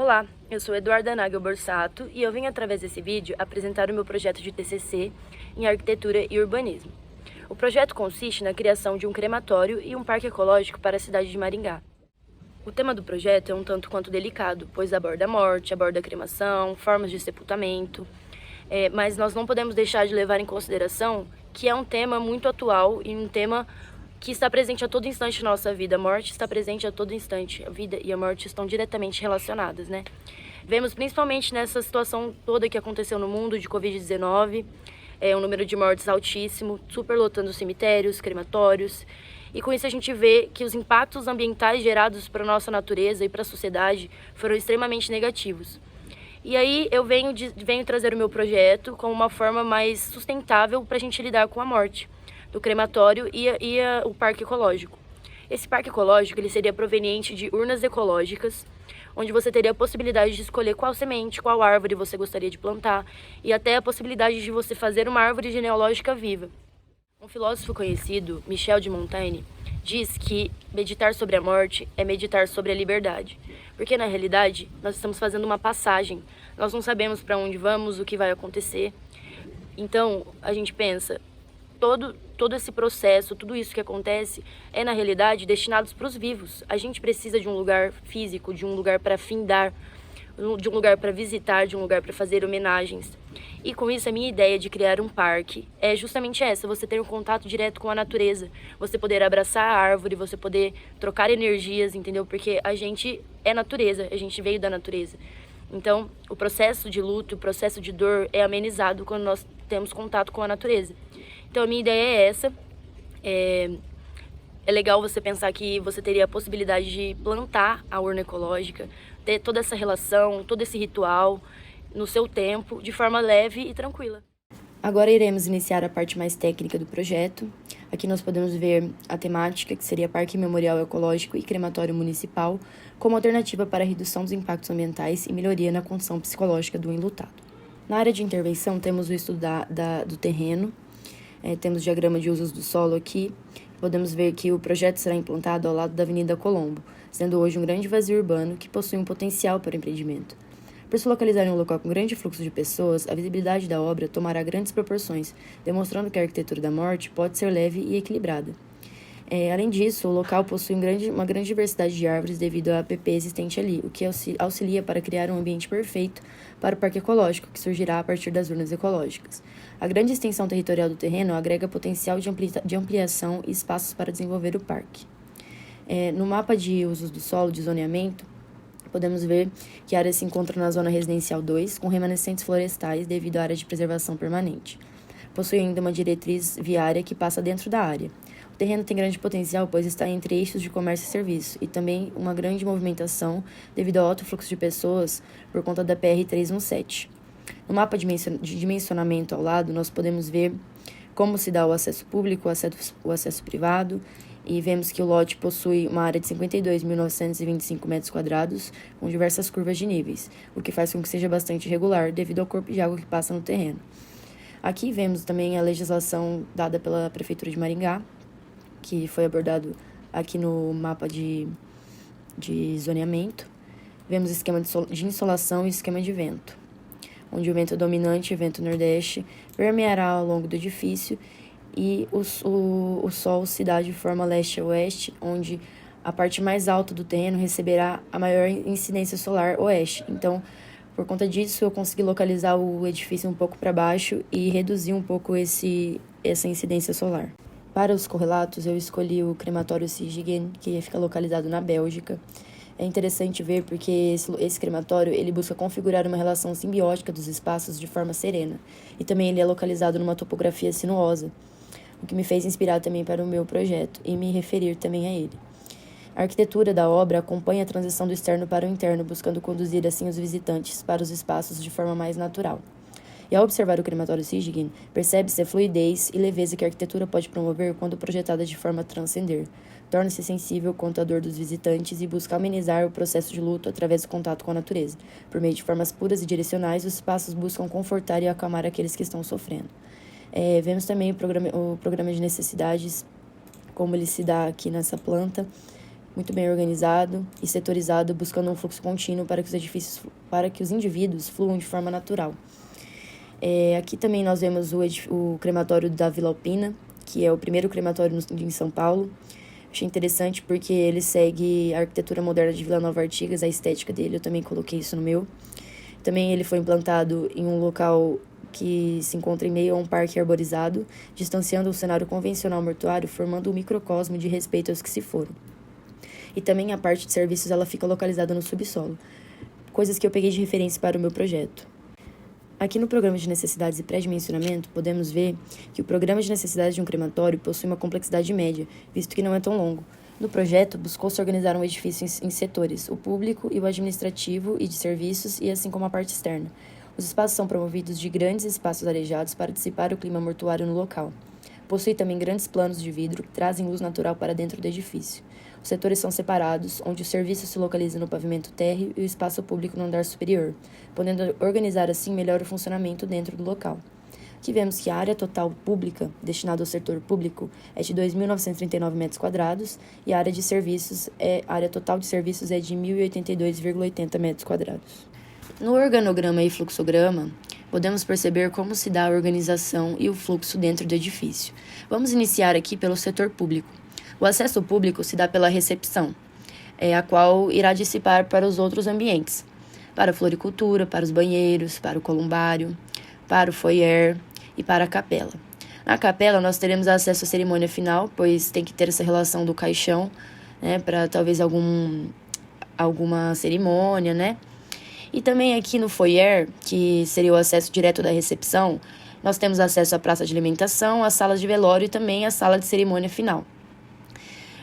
Olá, eu sou Eduarda Nagel Borsato e eu vim através desse vídeo apresentar o meu projeto de TCC em Arquitetura e Urbanismo. O projeto consiste na criação de um crematório e um parque ecológico para a cidade de Maringá. O tema do projeto é um tanto quanto delicado, pois aborda a morte, aborda a cremação, formas de sepultamento, mas nós não podemos deixar de levar em consideração que é um tema muito atual e um tema que está presente a todo instante na nossa vida. A morte está presente a todo instante. A vida e a morte estão diretamente relacionadas, né? Vemos principalmente nessa situação toda que aconteceu no mundo de Covid-19, um número de mortes altíssimo, superlotando cemitérios, crematórios. E com isso a gente vê que os impactos ambientais gerados para a nossa natureza e para a sociedade foram extremamente negativos. E aí eu venho trazer o meu projeto como uma forma mais sustentável para a gente lidar com a morte do crematório e o parque ecológico. Esse parque ecológico ele seria proveniente de urnas ecológicas, onde você teria a possibilidade de escolher qual semente, qual árvore você gostaria de plantar e até a possibilidade de você fazer uma árvore genealógica viva. Um filósofo conhecido, Michel de Montaigne, diz que meditar sobre a morte é meditar sobre a liberdade, porque na realidade nós estamos fazendo uma passagem, nós não sabemos para onde vamos, o que vai acontecer. Então a gente pensa, todo esse processo, tudo isso que acontece é, na realidade, destinados para os vivos. A gente precisa de um lugar físico, de um lugar para findar, de um lugar para visitar, de um lugar para fazer homenagens. E com isso, a minha ideia de criar um parque é justamente essa, você ter um contato direto com a natureza, você poder abraçar a árvore, você poder trocar energias, entendeu? Porque a gente é natureza, a gente veio da natureza. Então, o processo de luto, o processo de dor é amenizado quando nós temos contato com a natureza. Então, a minha ideia é essa. É legal você pensar que você teria a possibilidade de plantar a urna ecológica, ter toda essa relação, todo esse ritual no seu tempo, de forma leve e tranquila. Agora iremos iniciar a parte mais técnica do projeto. Aqui nós podemos ver a temática, que seria Parque Memorial Ecológico e Crematório Municipal, como alternativa para a redução dos impactos ambientais e melhoria na condição psicológica do enlutado. Na área de intervenção, temos o estudo do terreno, temos o diagrama de usos do solo aqui. Podemos ver que o projeto será implantado ao lado da Avenida Colombo, sendo hoje um grande vazio urbano que possui um potencial para o empreendimento. Por se localizar em um local com grande fluxo de pessoas, a visibilidade da obra tomará grandes proporções, demonstrando que a arquitetura da morte pode ser leve e equilibrada. Além disso, o local possui uma grande diversidade de árvores devido à APP existente ali, o que auxilia para criar um ambiente perfeito para o parque ecológico, que surgirá a partir das urnas ecológicas. A grande extensão territorial do terreno agrega potencial de ampliação e espaços para desenvolver o parque. No mapa de usos do solo de zoneamento, podemos ver que a área se encontra na zona residencial 2, com remanescentes florestais devido à área de preservação permanente. Possui ainda uma diretriz viária que passa dentro da área. O terreno tem grande potencial, pois está entre eixos de comércio e serviço, e também uma grande movimentação devido ao alto fluxo de pessoas por conta da PR-317. No mapa de dimensionamento ao lado, nós podemos ver como se dá o acesso público, o acesso privado, e vemos que o lote possui uma área de 52.925 metros quadrados, com diversas curvas de níveis, o que faz com que seja bastante irregular devido ao corpo de água que passa no terreno. Aqui vemos também a legislação dada pela Prefeitura de Maringá, que foi abordado aqui no mapa de zoneamento. Vemos esquema de insolação e esquema de vento, onde o vento dominante, o vento nordeste, permeará ao longo do edifício e o sol se dá de forma leste a oeste, onde a parte mais alta do terreno receberá a maior incidência solar oeste. Então, por conta disso, eu consegui localizar o edifício um pouco para baixo e reduzir um pouco essa incidência solar. Para os correlatos, eu escolhi o crematório Siegen, que fica localizado na Bélgica. É interessante ver porque esse crematório ele busca configurar uma relação simbiótica dos espaços de forma serena. E também ele é localizado numa topografia sinuosa, o que me fez inspirar também para o meu projeto e me referir também a ele. A arquitetura da obra acompanha a transição do externo para o interno, buscando conduzir assim os visitantes para os espaços de forma mais natural. E ao observar o crematório Siegen, percebe-se a fluidez e leveza que a arquitetura pode promover quando projetada de forma a transcender. Torna-se sensível quanto à dor dos visitantes e busca amenizar o processo de luto através do contato com a natureza. Por meio de formas puras e direcionais, os espaços buscam confortar e acalmar aqueles que estão sofrendo. Vemos também o programa de necessidades, como ele se dá aqui nessa planta, muito bem organizado e setorizado, buscando um fluxo contínuo para que os indivíduos fluam de forma natural. Aqui também nós vemos o crematório da Vila Alpina, que é o primeiro crematório em São Paulo. Achei interessante porque ele segue a arquitetura moderna de Vila Nova Artigas, a estética dele, eu também coloquei isso no meu. Também ele foi implantado em um local que se encontra em meio a um parque arborizado, distanciando o cenário convencional mortuário, formando um microcosmo de respeito aos que se foram. E também a parte de serviços ela fica localizada no subsolo, coisas que eu peguei de referência para o meu projeto. Aqui no programa de necessidades e pré-dimensionamento, podemos ver que o programa de necessidades de um crematório possui uma complexidade média, visto que não é tão longo. No projeto, buscou-se organizar um edifício em setores, o público e o administrativo e de serviços, e assim como a parte externa. Os espaços são promovidos de grandes espaços arejados para dissipar o clima mortuário no local. Possui também grandes planos de vidro que trazem luz natural para dentro do edifício. Os setores são separados, onde o serviço se localiza no pavimento térreo e o espaço público no andar superior, podendo organizar assim melhor o funcionamento dentro do local. Aqui vemos que a área total pública, destinada ao setor público, é de 2.939 metros quadrados e a área total de serviços é de 1.082,80 metros quadrados. No organograma e fluxograma, podemos perceber como se dá a organização e o fluxo dentro do edifício. Vamos iniciar aqui pelo setor público. O acesso público se dá pela recepção, a qual irá dissipar para os outros ambientes, para a floricultura, para os banheiros, para o columbário, para o foyer e para a capela. Na capela, nós teremos acesso à cerimônia final, pois tem que ter essa relação do caixão, para talvez alguma cerimônia, E também aqui no foyer, que seria o acesso direto da recepção, nós temos acesso à praça de alimentação, à sala de velório e também à sala de cerimônia final.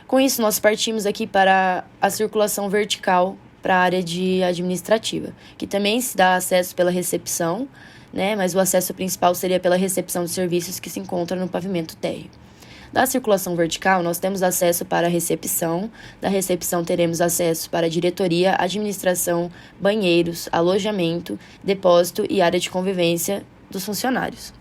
Com isso, nós partimos aqui para a circulação vertical para a área administrativa, que também se dá acesso pela recepção, mas o acesso principal seria pela recepção de serviços que se encontra no pavimento térreo. Da circulação vertical, nós temos acesso para a recepção. Da recepção, teremos acesso para a diretoria, administração, banheiros, alojamento, depósito e área de convivência dos funcionários.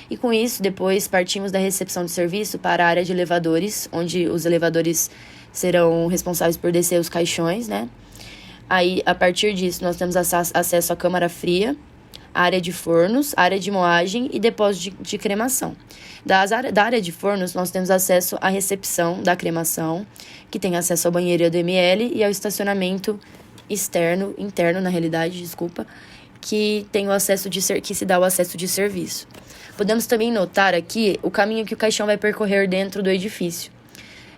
E com isso, depois partimos da recepção de serviço para a área de elevadores, onde os elevadores serão responsáveis por descer os caixões, Aí, a partir disso, nós temos acesso à câmara fria, área de fornos, área de moagem e depósito de cremação. Da área de fornos, nós temos acesso à recepção da cremação, que tem acesso ao banheiro e ao DML, e ao estacionamento interno, na realidade, que tem o acesso que se dá o acesso de serviço. Podemos também notar aqui o caminho que o caixão vai percorrer dentro do edifício.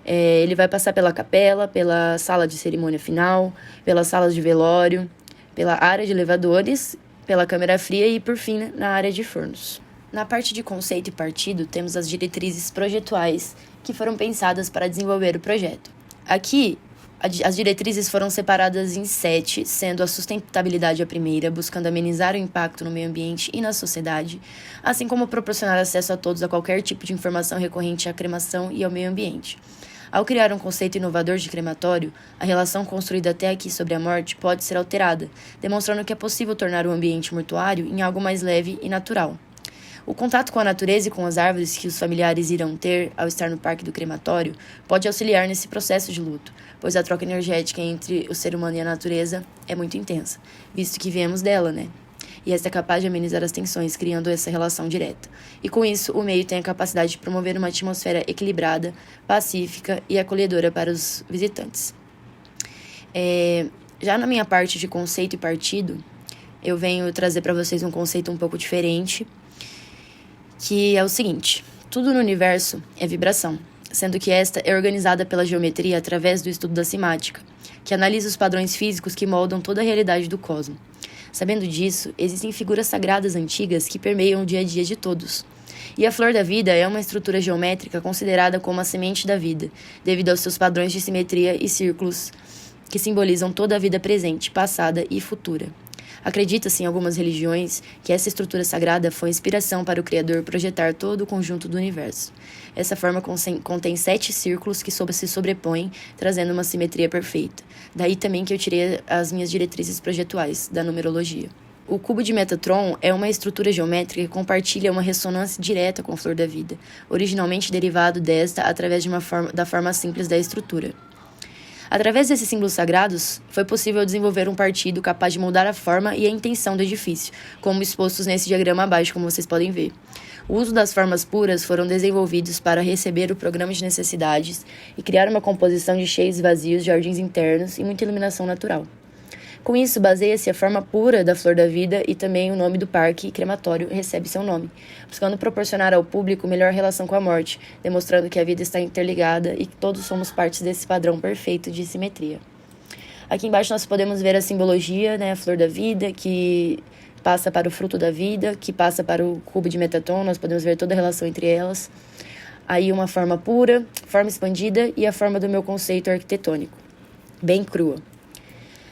Ele vai passar pela capela, pela sala de cerimônia final, pelas salas de velório, pela área de elevadores, pela câmara fria e, por fim, na área de fornos. Na parte de conceito e partido, temos as diretrizes projetuais que foram pensadas para desenvolver o projeto. Aqui, as diretrizes foram separadas em 7, sendo a sustentabilidade a primeira, buscando amenizar o impacto no meio ambiente e na sociedade, assim como proporcionar acesso a todos a qualquer tipo de informação recorrente à cremação e ao meio ambiente. Ao criar um conceito inovador de crematório, a relação construída até aqui sobre a morte pode ser alterada, demonstrando que é possível tornar o ambiente mortuário em algo mais leve e natural. O contato com a natureza e com as árvores que os familiares irão ter ao estar no parque do crematório pode auxiliar nesse processo de luto, pois a troca energética entre o ser humano e a natureza é muito intensa, visto que viemos dela, E esta é capaz de amenizar as tensões, criando essa relação direta. E com isso, o meio tem a capacidade de promover uma atmosfera equilibrada, pacífica e acolhedora para os visitantes. Já na minha parte de conceito e partido, eu venho trazer para vocês um conceito um pouco diferente, que é o seguinte: tudo no universo é vibração, sendo que esta é organizada pela geometria através do estudo da simática, que analisa os padrões físicos que moldam toda a realidade do cosmos. Sabendo disso, existem figuras sagradas antigas que permeiam o dia a dia de todos. E a flor da vida é uma estrutura geométrica considerada como a semente da vida, devido aos seus padrões de simetria e círculos que simbolizam toda a vida presente, passada e futura. Acredita-se em algumas religiões que essa estrutura sagrada foi inspiração para o Criador projetar todo o conjunto do universo. Essa forma contém 7 círculos que se sobrepõem, trazendo uma simetria perfeita. Daí também que eu tirei as minhas diretrizes projetuais da numerologia. O cubo de Metatron é uma estrutura geométrica que compartilha uma ressonância direta com a flor da vida, originalmente derivado desta através da forma simples da estrutura. Através desses símbolos sagrados, foi possível desenvolver um partido capaz de moldar a forma e a intenção do edifício, como expostos nesse diagrama abaixo, como vocês podem ver. O uso das formas puras foram desenvolvidos para receber o programa de necessidades e criar uma composição de cheios e vazios, jardins internos e muita iluminação natural. Com isso, baseia-se a forma pura da Flor da Vida e também o nome do parque crematório recebe seu nome, buscando proporcionar ao público melhor relação com a morte, demonstrando que a vida está interligada e que todos somos partes desse padrão perfeito de simetria. Aqui embaixo nós podemos ver a simbologia, a Flor da Vida, que passa para o fruto da vida, que passa para o cubo de Metatron, nós podemos ver toda a relação entre elas. Aí uma forma pura, forma expandida e a forma do meu conceito arquitetônico, bem crua.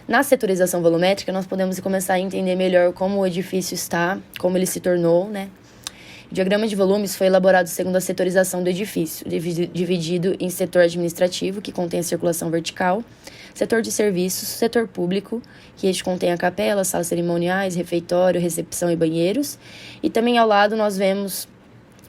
Na setorização volumétrica, nós podemos começar a entender melhor como o edifício está, como ele se tornou, O diagrama de volumes foi elaborado segundo a setorização do edifício, dividido em setor administrativo, que contém a circulação vertical, setor de serviços, setor público, que este contém a capela, salas cerimoniais, refeitório, recepção e banheiros, e também ao lado nós vemos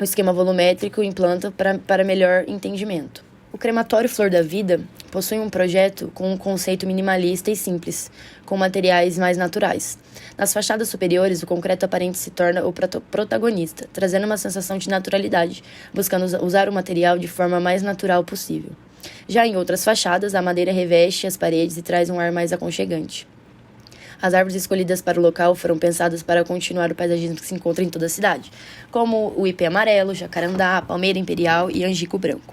o esquema volumétrico em planta para melhor entendimento. O crematório Flor da Vida possui um projeto com um conceito minimalista e simples, com materiais mais naturais. Nas fachadas superiores, o concreto aparente se torna o protagonista, trazendo uma sensação de naturalidade, buscando usar o material de forma mais natural possível. Já em outras fachadas, a madeira reveste as paredes e traz um ar mais aconchegante. As árvores escolhidas para o local foram pensadas para continuar o paisagismo que se encontra em toda a cidade, como o ipê amarelo, jacarandá, palmeira imperial e angico branco.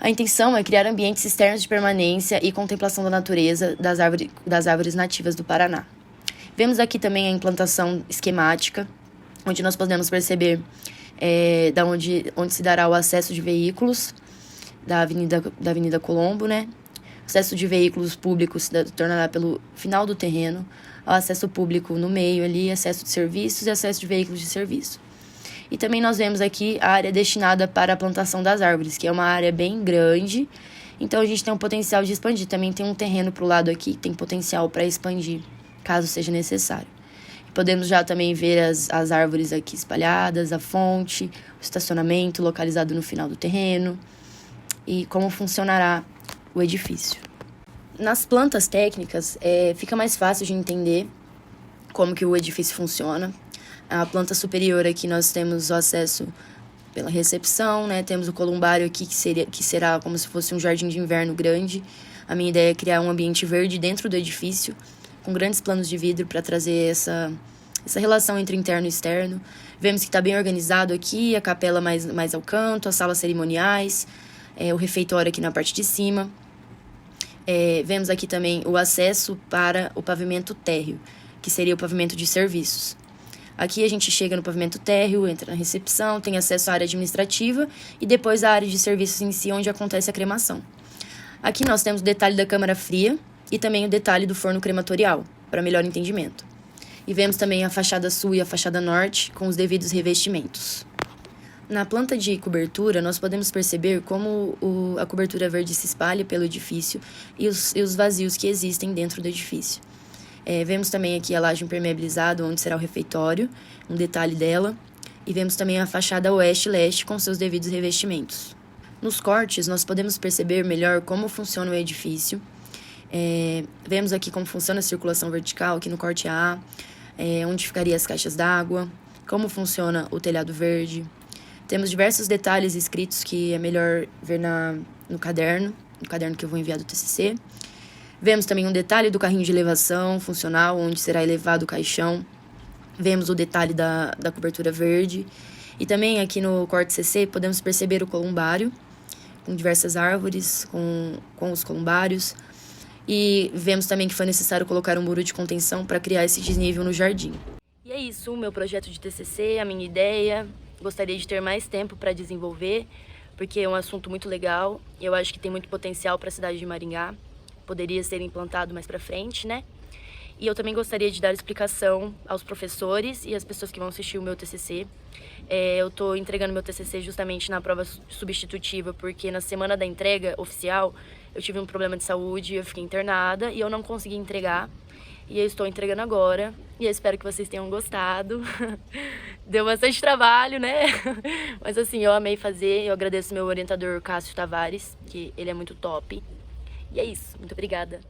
A intenção é criar ambientes externos de permanência e contemplação da natureza das árvores nativas do Paraná. Vemos aqui também a implantação esquemática, onde nós podemos perceber onde se dará o acesso de veículos da Avenida Colombo, O acesso de veículos públicos se tornará pelo final do terreno, o acesso público no meio ali, acesso de serviços e acesso de veículos de serviço. E também nós vemos aqui a área destinada para a plantação das árvores, que é uma área bem grande, então a gente tem um potencial de expandir. Também tem um terreno para o lado aqui que tem potencial para expandir, caso seja necessário. E podemos já também ver as árvores aqui espalhadas, a fonte, o estacionamento localizado no final do terreno e como funcionará o edifício. Nas plantas técnicas, fica mais fácil de entender como que o edifício funciona. A planta superior aqui nós temos o acesso pela recepção, Temos o columbário aqui que será como se fosse um jardim de inverno grande. A minha ideia é criar um ambiente verde dentro do edifício, com grandes planos de vidro para trazer essa relação entre interno e externo. Vemos que está bem organizado aqui, a capela mais ao canto, as salas cerimoniais, o refeitório aqui na parte de cima. Vemos aqui também o acesso para o pavimento térreo, que seria o pavimento de serviços. Aqui a gente chega no pavimento térreo, entra na recepção, tem acesso à área administrativa e depois à área de serviços em si, onde acontece a cremação. Aqui nós temos o detalhe da câmara fria e também o detalhe do forno crematorial, para melhor entendimento. E vemos também a fachada sul e a fachada norte, com os devidos revestimentos. Na planta de cobertura, nós podemos perceber como a cobertura verde se espalha pelo edifício e os vazios que existem dentro do edifício. Vemos também aqui a laje impermeabilizada, onde será o refeitório, um detalhe dela. E vemos também a fachada oeste-leste com seus devidos revestimentos. Nos cortes, nós podemos perceber melhor como funciona o edifício. Vemos aqui como funciona a circulação vertical, aqui no corte A, onde ficariam as caixas d'água, como funciona o telhado verde. Temos diversos detalhes escritos que é melhor ver no caderno que eu vou enviar do TCC. Vemos também um detalhe do carrinho de elevação funcional, onde será elevado o caixão. Vemos o detalhe da cobertura verde. E também aqui no corte CC podemos perceber o columbário, com diversas árvores, com os columbários. E vemos também que foi necessário colocar um muro de contenção para criar esse desnível no jardim. E é isso, o meu projeto de TCC, a minha ideia. Gostaria de ter mais tempo para desenvolver, porque é um assunto muito legal. E eu acho que tem muito potencial para a cidade de Maringá. Poderia ser implantado mais para frente, E eu também gostaria de dar explicação aos professores e às pessoas que vão assistir o meu TCC. Eu estou entregando meu TCC justamente na prova substitutiva, porque na semana da entrega oficial eu tive um problema de saúde, eu fiquei internada e eu não consegui entregar. E eu estou entregando agora e eu espero que vocês tenham gostado. Deu bastante trabalho, Mas assim, eu amei fazer. Eu agradeço meu orientador Cássio Tavares, que ele é muito top. E é isso. Muito obrigada.